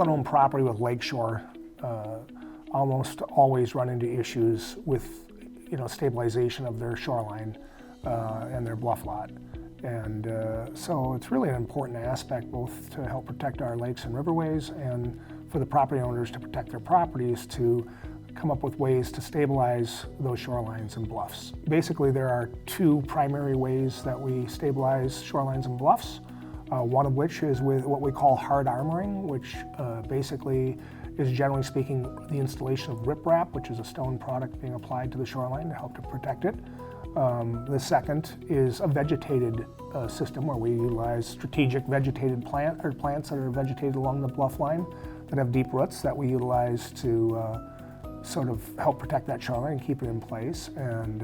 that own property with lakeshore almost always run into issues with stabilization of their shoreline and their bluff lot. And so it's really an important aspect both to help protect our lakes and riverways and for the property owners to protect their properties to come up with ways to stabilize those shorelines and bluffs. Basically, there are two primary ways that we stabilize shorelines and bluffs. One of which is with what we call hard armoring, which basically is generally speaking the installation of riprap, which is a stone product being applied to the shoreline to help to protect it. The second is a vegetated system where we utilize strategic vegetated plants that are vegetated along the bluff line that have deep roots that we utilize to sort of help protect that shoreline and keep it in place. And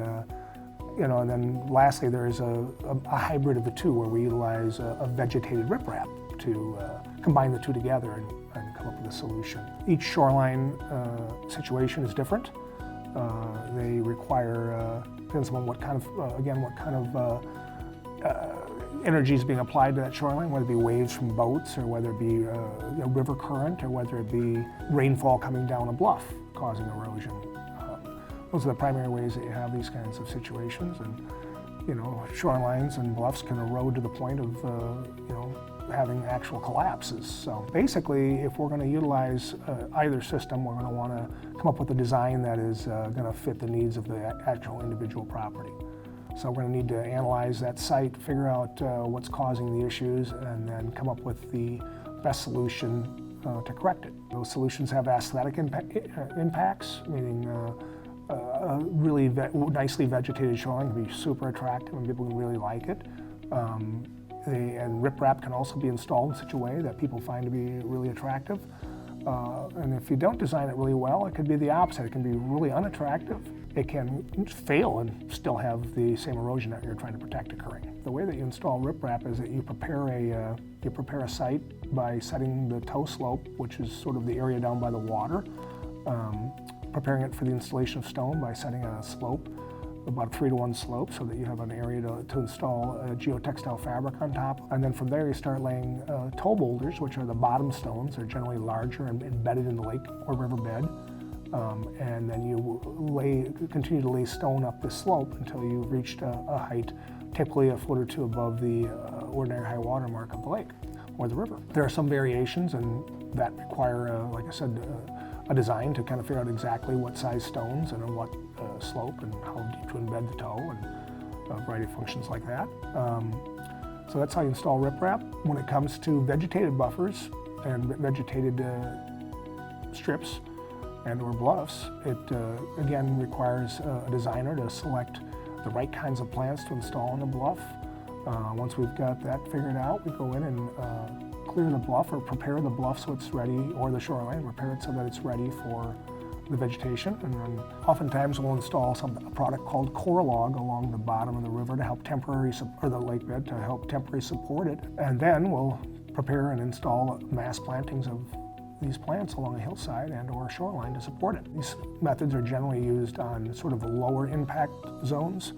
and then lastly, there is a hybrid of the two where we utilize a vegetated riprap to combine the two together and come up with a solution. Each shoreline situation is different. They require, depends on what kind of energy is being applied to that shoreline, whether it be waves from boats or whether it be river current or whether it be rainfall coming down a bluff causing erosion. Those are the primary ways that you have these kinds of situations, and shorelines and bluffs can erode to the point of having actual collapses. So basically, if we're going to utilize either system, we're going to want to come up with a design that is going to fit the needs of the actual individual property. So we're going to need to analyze that site, figure out what's causing the issues, and then come up with the best solution to correct it. Those solutions have aesthetic impacts, meaning a really nicely vegetated shoreline can be super attractive and people can really like it. And riprap can also be installed in such a way that people find to be really attractive. And if you don't design it really well, it could be the opposite. It can be really unattractive. It can fail and still have the same erosion that you're trying to protect occurring. The way that you install riprap is that you prepare a site by setting the toe slope, which is sort of the area down by the water, preparing it for the installation of stone by setting a slope, about a 3-to-1 slope, so that you have an area to install a geotextile fabric on top. And then from there you start laying toe boulders, which are the bottom stones. They're generally larger and embedded in the lake or riverbed. And then you continue to lay stone up the slope until you've reached a height, typically a foot or two above the ordinary high water mark of the lake or the river. There are some variations and that require, like I said, a design to kind of figure out exactly what size stones and on what slope and how deep to embed the toe and a variety of functions like that. So that's how you install riprap. When it comes to vegetated buffers and vegetated strips and or bluffs, it again requires a designer to select the right kinds of plants to install on the bluff. Once we've got that figured out, we go in and clear the bluff or prepare the bluff so it's ready, or the shoreline, prepare it so that it's ready for the vegetation. And then oftentimes we'll install a product called core log along the bottom of the river to help or the lake bed to help temporarily support it. And then we'll prepare and install mass plantings of these plants along a hillside and or a shoreline to support it. These methods are generally used on sort of lower impact zones.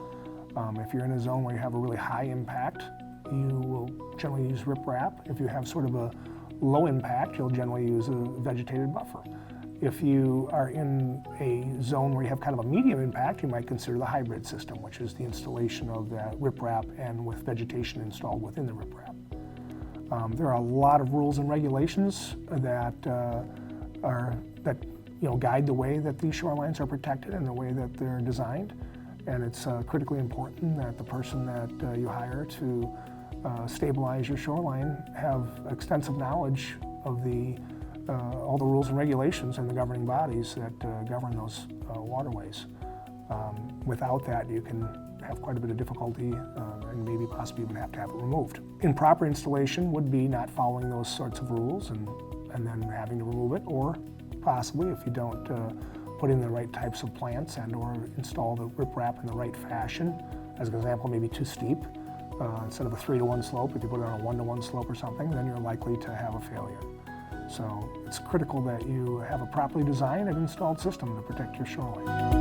If you're in a zone where you have a really high impact, you will generally use riprap. If you have sort of a low impact, you'll generally use a vegetated buffer. If you are in a zone where you have kind of a medium impact, you might consider the hybrid system, which is the installation of that riprap and with vegetation installed within the riprap. There are a lot of rules and regulations that guide the way that these shorelines are protected and the way that they're designed. And it's critically important that the person that you hire to stabilize your shoreline have extensive knowledge of all the rules and regulations and the governing bodies that govern those waterways. Without that, you can have quite a bit of difficulty and maybe possibly even have to have it removed. Improper installation would be not following those sorts of rules and then having to remove it, or possibly if you don't put in the right types of plants and or install the riprap in the right fashion. As an example, maybe too steep. Instead of a 3-to-1 slope, if you put it on a 1-to-1 slope or something, then you're likely to have a failure. So it's critical that you have a properly designed and installed system to protect your shoreline.